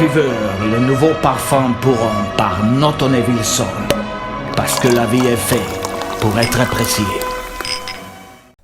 River, le nouveau parfum pour homme par Norton et Wilson. Parce que la vie est faite pour être appréciée.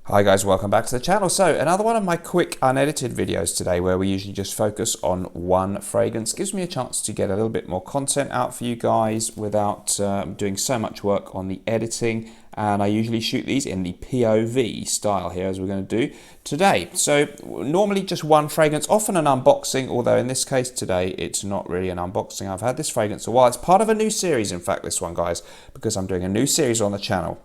Hi guys, welcome back to the channel. So another one of my quick unedited videos today where we usually just focus on one fragrance. Gives me a chance to get a little bit more content out for you guys without doing so much work on the editing. And I usually shoot these in the POV style here, as we're going to do today. So normally just one fragrance, often an unboxing, although in this case today it's not really an unboxing. I've had this fragrance a while. It's part of a new series, in fact, this one, guys, because I'm doing a new series on the channel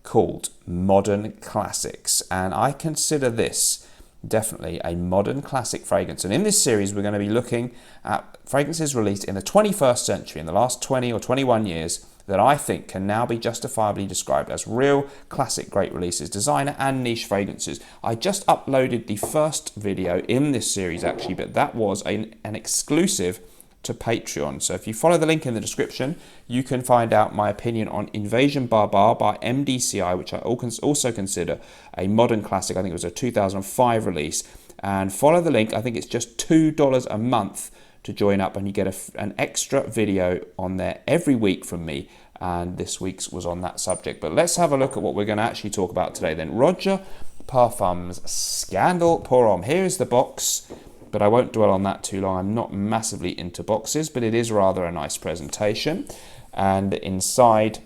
called Modern Classics, and I consider this definitely a modern classic fragrance. And in this series we're going to be looking at fragrances released in the 21st century, in the last 20 or 21 years, that I think can now be justifiably described as real classic great releases, designer and niche fragrances. I just uploaded the first video in this series actually, but that was an exclusive to Patreon. So if you follow the link in the description, you can find out my opinion on Invasion Barbar by MDCI, which I also consider a modern classic. I think it was a 2005 release. And follow the link. I think it's just $2 a month to join up, and you get an extra video on there every week from me. And this week's was on that subject. But let's have a look at what we're going to actually talk about today then. Roja Parfum's Scandal Pour Homme. Here is the box, but I won't dwell on that too long. I'm not massively into boxes, but it is rather a nice presentation. And inside,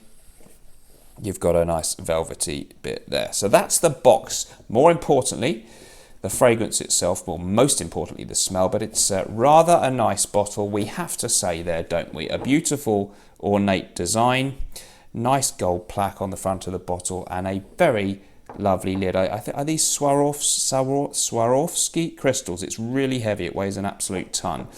you've got a nice velvety bit there. So that's the box. More importantly, the fragrance itself, well, most importantly, the smell, but it's rather a nice bottle, we have to say there, don't we? A beautiful, ornate design, nice gold plaque on the front of the bottle, and a very lovely lid. I think, are these Swarovski crystals? It's really heavy. It weighs an absolute ton,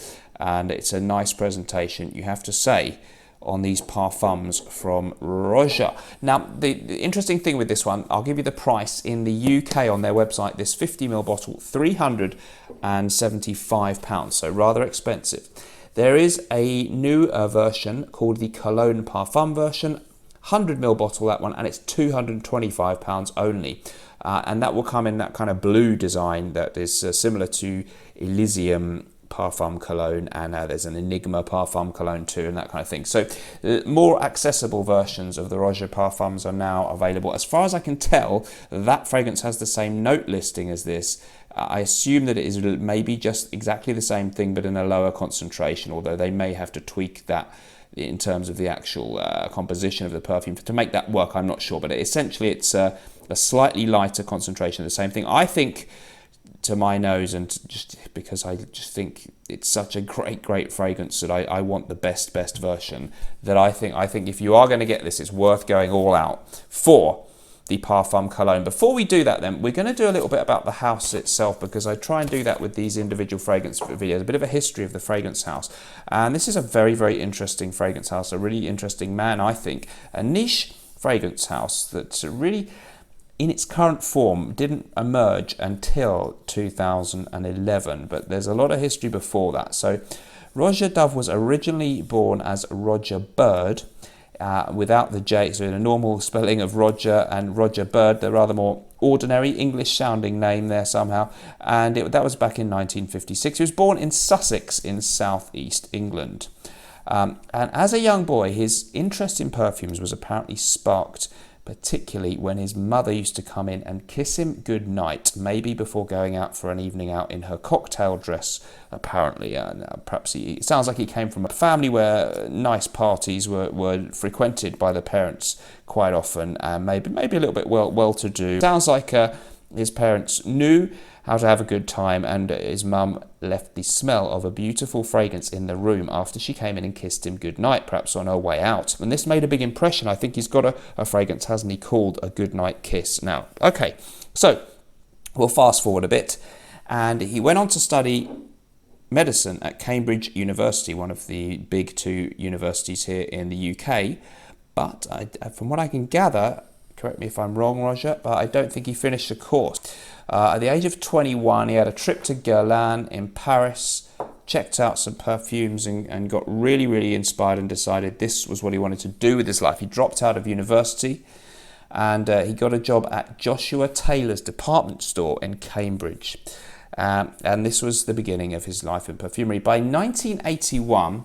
and it's a nice presentation, you have to say, on these parfums from Roja. Now, the interesting thing with this one, I'll give you the price in the UK on their website. This 50ml bottle, £375, so rather expensive. There is a new version called the Cologne Parfum version, 100ml bottle, that one, and it's £225 only. And that will come in that kind of blue design that is similar to Elysium Parfum Cologne, and there's an Enigma Parfum Cologne too, and that kind of thing. So more accessible versions of the Roja Parfums are now available. As far as I can tell, that fragrance has the same note listing as this. I assume that it is maybe just exactly the same thing, but in a lower concentration, although they may have to tweak that in terms of the actual composition of the perfume to make that work. I'm not sure, but essentially it's a slightly lighter concentration of the same thing. I think, to my nose, and just because I just think it's such a great fragrance, that I want the best version, that I think if you are going to get this, it's worth going all out for the Parfum Cologne. Before we do that then, we're going to do a little bit about the house itself, because I try and do that with these individual fragrance videos, a bit of a history of the fragrance house. And this is a very interesting fragrance house, a really interesting man, I think. A niche fragrance house that's really, in its current form, didn't emerge until 2011, but there's a lot of history before that. So Roja Dove was originally born as Roger Bird, without the J, so in a normal spelling of Roger and Roger Bird, they're rather more ordinary English sounding name there somehow, and that was back in 1956. He was born in Sussex in southeast England. And as a young boy, his interest in perfumes was apparently sparked particularly when his mother used to come in and kiss him goodnight, maybe before going out for an evening out in her cocktail dress, apparently. Perhaps it sounds like he came from a family where nice parties were frequented by the parents quite often, and maybe a little bit well-to-do. Sounds like his parents knew how to have a good time, and his mum left the smell of a beautiful fragrance in the room after she came in and kissed him goodnight, perhaps on her way out. And this made a big impression. I think he's got a fragrance, hasn't he, called a goodnight kiss. Now, okay, so we'll fast forward a bit, and he went on to study medicine at Cambridge University, one of the big two universities here in the UK. But from what I can gather, correct me if I'm wrong, Roger, but I don't think he finished the course. At the age of 21, he had a trip to Guerlain in Paris, checked out some perfumes and got really inspired and decided this was what he wanted to do with his life. He dropped out of university and he got a job at Joshua Taylor's department store in Cambridge. And this was the beginning of his life in perfumery. By 1981,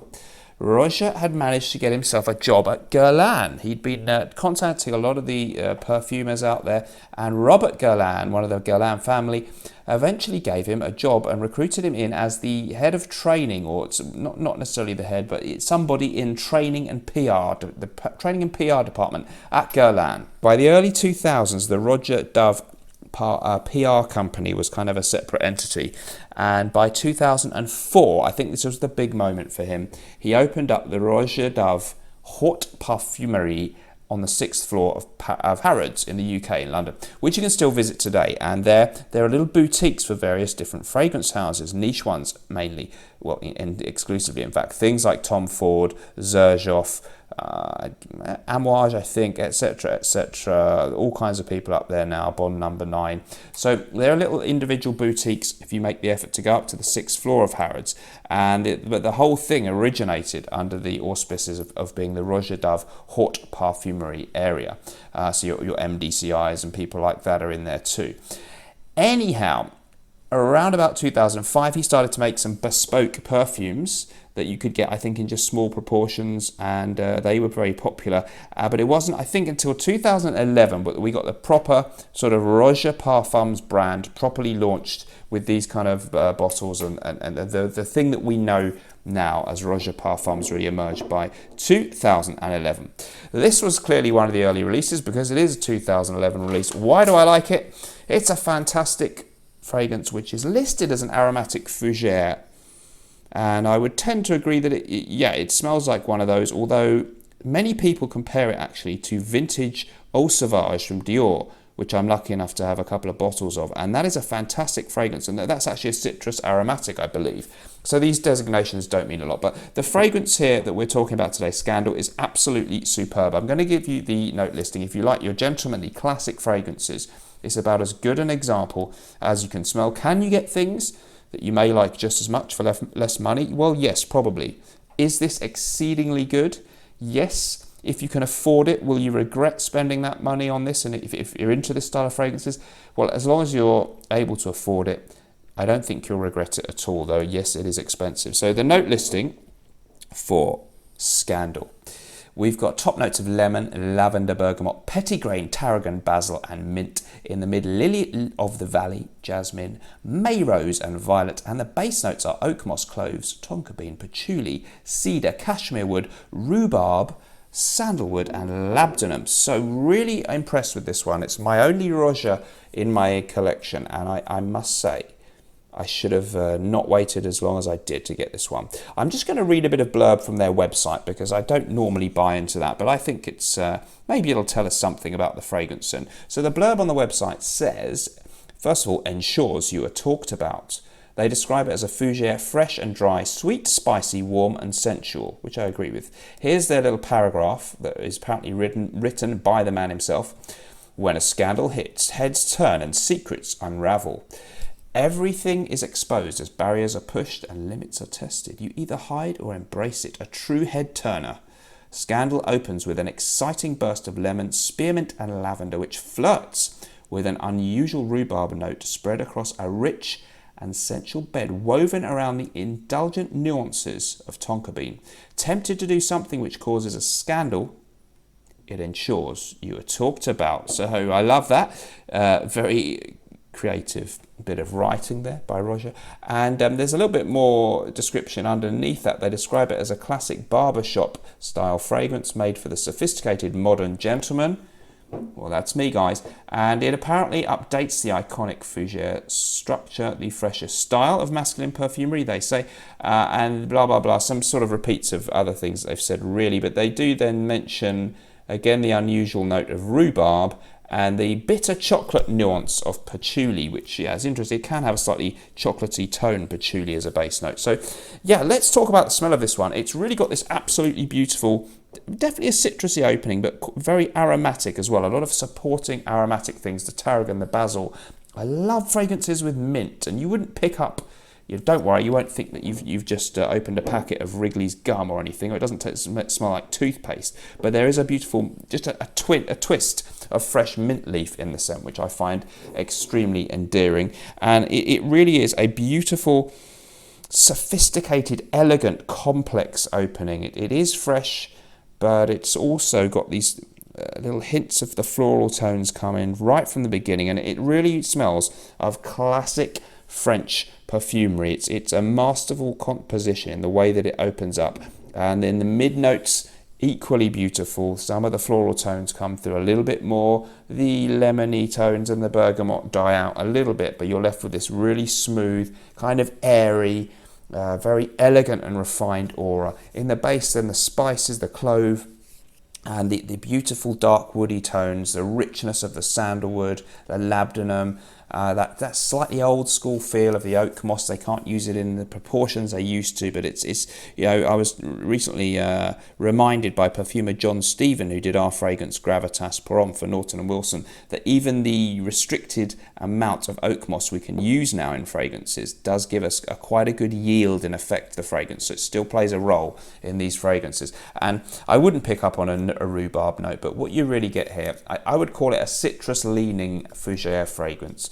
Roja had managed to get himself a job at Guerlain. He'd been contacting a lot of the perfumers out there, and Robert Guerlain, one of the Guerlain family, eventually gave him a job and recruited him in as the head of training, or it's not necessarily the head, but it's somebody in training and PR, the training and PR department at Guerlain. By the early 2000s, the Roja Dove PR company was kind of a separate entity, and by 2004, I think this was the big moment for him, he opened up the Roja Dove Haute Parfumerie on the 6th floor of Harrods in the UK, in London, which you can still visit today. And there are little boutiques for various different fragrance houses, niche ones mainly, well, and exclusively in fact, things like Tom Ford, Xerjoff, Amouage, I think, etc., all kinds of people up there now, Bond number 9. So there are little individual boutiques if you make the effort to go up to the 6th floor of Harrods, but the whole thing originated under the auspices of being the Roja Dove Haute Parfumerie area. So your MDCIs and people like that are in there too. Anyhow, around about 2005, he started to make some bespoke perfumes that you could get, I think, in just small proportions, and they were very popular. But it wasn't, I think, until 2011 but we got the proper sort of Roja Parfums brand properly launched with these kind of bottles, and the thing that we know now as Roja Parfums really emerged by 2011. This was clearly one of the early releases because it is a 2011 release. Why do I like it? It's a fantastic fragrance which is listed as an aromatic fougere, and I would tend to agree that it smells like one of those, although many people compare it actually to vintage Eau Sauvage from Dior, which I'm lucky enough to have a couple of bottles of, and that is a fantastic fragrance, and that's actually a citrus aromatic, I believe. So these designations don't mean a lot, but the fragrance here that we're talking about today, Scandal, is absolutely superb. I'm going to give you the note listing. If you like your gentlemanly classic fragrances, it's about as good an example as you can smell. Can you get things that you may like just as much for less money? Well, yes, probably. Is this exceedingly good? Yes. If you can afford it, will you regret spending that money on this? And if you're into this style of fragrances, well, as long as you're able to afford it, I don't think you'll regret it at all, though yes, it is expensive. So the note listing for Scandal. We've got top notes of lemon, lavender, bergamot, petitgrain, tarragon, basil and mint. In the mid, lily of the valley, jasmine, may rose and violet. And the base notes are oak moss, cloves, tonka bean, patchouli, cedar, cashmere wood, rhubarb, sandalwood and labdanum. So really impressed with this one. It's my only Roja in my collection, and I must say I should have not waited as long as I did to get this one. I'm just going to read a bit of blurb from their website because I don't normally buy into that, but I think it's maybe it'll tell us something about the fragrance. And so the blurb on the website says, first of all, ensures you are talked about. They describe it as a fougere, fresh and dry, sweet, spicy, warm and sensual, which I agree with. Here's their little paragraph that is apparently written by the man himself. When a scandal hits, heads turn and secrets unravel. Everything is exposed as barriers are pushed and limits are tested. You either hide or embrace it, a true head turner. Scandal opens with an exciting burst of lemon, spearmint and lavender, which flirts with an unusual rhubarb note spread across a rich and sensual bed woven around the indulgent nuances of tonka bean. Tempted to do something which causes a scandal, it ensures you are talked about. So I love that. Very creative bit of writing there by Roja. And there's a little bit more description underneath that. They describe it as a classic barbershop style fragrance made for the sophisticated modern gentleman. Well, that's me, guys. And it apparently updates the iconic fougere structure, the fresher style of masculine perfumery, they say, and blah, blah, blah. Some sort of repeats of other things they've said, really. But they do then mention, again, the unusual note of rhubarb and the bitter chocolate nuance of patchouli, which, yeah, is interesting. It can have a slightly chocolatey tone, patchouli, as a base note. So, yeah, let's talk about the smell of this one. It's really got this absolutely beautiful, definitely a citrusy opening, but very aromatic as well. A lot of supporting aromatic things, the tarragon, the basil. I love fragrances with mint, and you wouldn't pick up don't worry, you won't think that you've just opened a packet of Wrigley's gum or anything, or it doesn't smell like toothpaste. But there is a beautiful, just a twist of fresh mint leaf in the scent, which I find extremely endearing. And it really is a beautiful, sophisticated, elegant, complex opening. It is fresh, but it's also got these little hints of the floral tones coming right from the beginning, and it really smells of classic French perfumery. It's a masterful composition in the way that it opens up, and in the mid notes, equally beautiful. Some of the floral tones come through a little bit more, the lemony tones and the bergamot die out a little bit, but you're left with this really smooth, kind of airy, very elegant and refined aura. In the base, then the spices, the clove, and the beautiful dark woody tones, the richness of the sandalwood, the labdanum, that slightly old school feel of the oak moss. They can't use it in the proportions they used to, but it's I was recently reminded by perfumer John Stephen, who did our fragrance Gravitas Parfum for Norton & Wilson, that even the restricted amount of oak moss we can use now in fragrances does give us quite a good yield and affect the fragrance. So it still plays a role in these fragrances. And I wouldn't pick up on a rhubarb note, but what you really get here, I would call it a citrus-leaning fougere fragrance.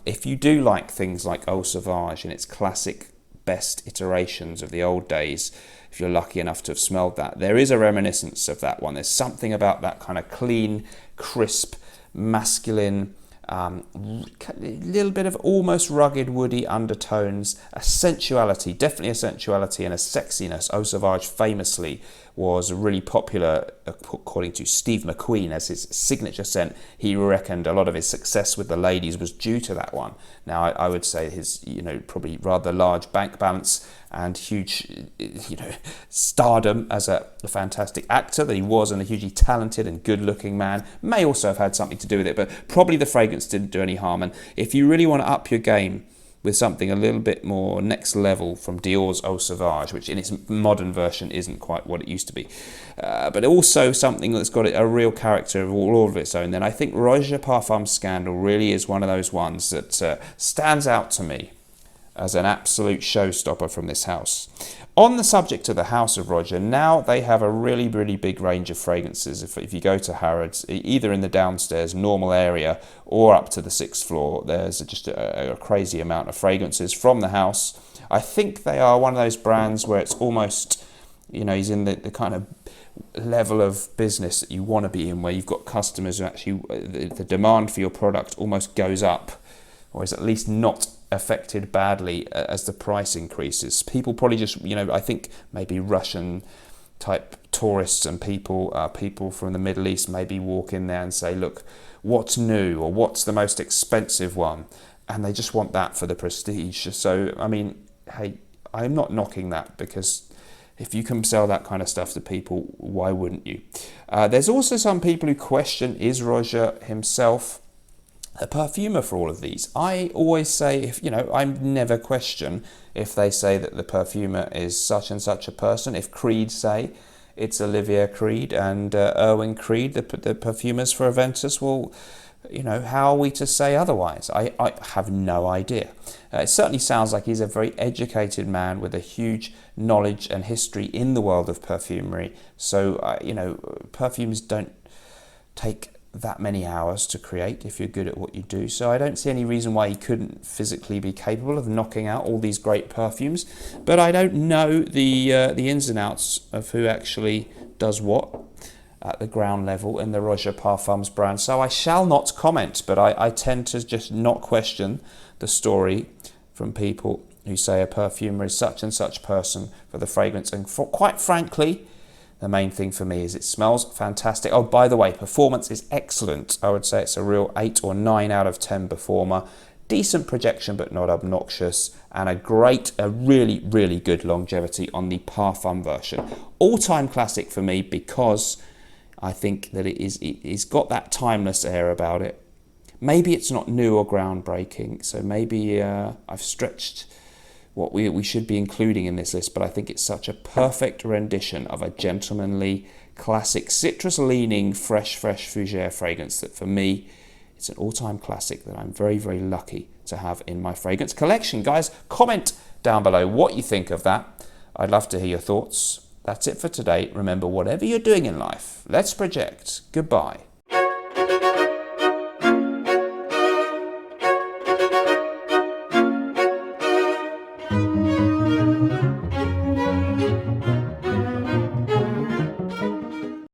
If you do like things like Eau Sauvage in its classic best iterations of the old days, if you're lucky enough to have smelled that, there is a reminiscence of that one. There's something about that kind of clean, crisp, masculine, little bit of almost rugged woody undertones, a sensuality, definitely a sensuality and a sexiness. Eau Sauvage famously was really popular, according to Steve McQueen, as his signature scent. He reckoned a lot of his success with the ladies was due to that one. Now, I would say his, probably rather large bank balance and huge, stardom as a fantastic actor that he was, and a hugely talented and good-looking man may also have had something to do with it, but probably the fragrance didn't do any harm. And if you really want to up your game with something a little bit more next level from Dior's Eau Sauvage, which in its modern version isn't quite what it used to be, but also something that's got a real character of all of its own, then I think Roja Parfum Scandal really is one of those ones that stands out to me as an absolute showstopper from this house. On the subject of the House of Roja, now they have a really, really big range of fragrances. If you go to Harrods, either in the downstairs normal area or up to the 6th floor, there's just a crazy amount of fragrances from the house. I think they are one of those brands where it's almost, he's in the kind of level of business that you want to be in, where you've got customers who actually, the demand for your product almost goes up, or is at least not affected badly as the price increases. People probably just, I think maybe Russian type tourists and people from the Middle East maybe walk in there and say, look, what's new, or what's the most expensive one? And they just want that for the prestige. So, I mean, hey, I'm not knocking that, because if you can sell that kind of stuff to people, why wouldn't you? There's also some people who question, is Roja himself a perfumer for all of these? I always say, I never question if they say that the perfumer is such and such a person. If Creed say it's Olivier Creed and Erwin Creed, the perfumers for Aventus, well, how are we to say otherwise? I have no idea. It certainly sounds like he's a very educated man with a huge knowledge and history in the world of perfumery. So, perfumes don't take that many hours to create if you're good at what you do. So I don't see any reason why he couldn't physically be capable of knocking out all these great perfumes. But I don't know the ins and outs of who actually does what at the ground level in the Roja Parfums brand. So I shall not comment, but I tend to just not question the story from people who say a perfumer is such and such person for the fragrance. And quite frankly, the main thing for me is it smells fantastic. Oh, by the way, performance is excellent. I would say it's a real 8 or 9 out of 10 performer. Decent projection, but not obnoxious. And a really, really good longevity on the Parfum version. All-time classic for me, because I think that it's got that timeless air about it. Maybe it's not new or groundbreaking, so maybe I've stretched what we should be including in this list, but I think it's such a perfect rendition of a gentlemanly, classic, citrus-leaning, fresh fougere fragrance that for me, It's an all-time classic that I'm very, very lucky to have in my fragrance collection. Guys, comment down below what you think of that. I'd love to hear your thoughts. That's it for today. Remember, whatever you're doing in life, let's project. Goodbye.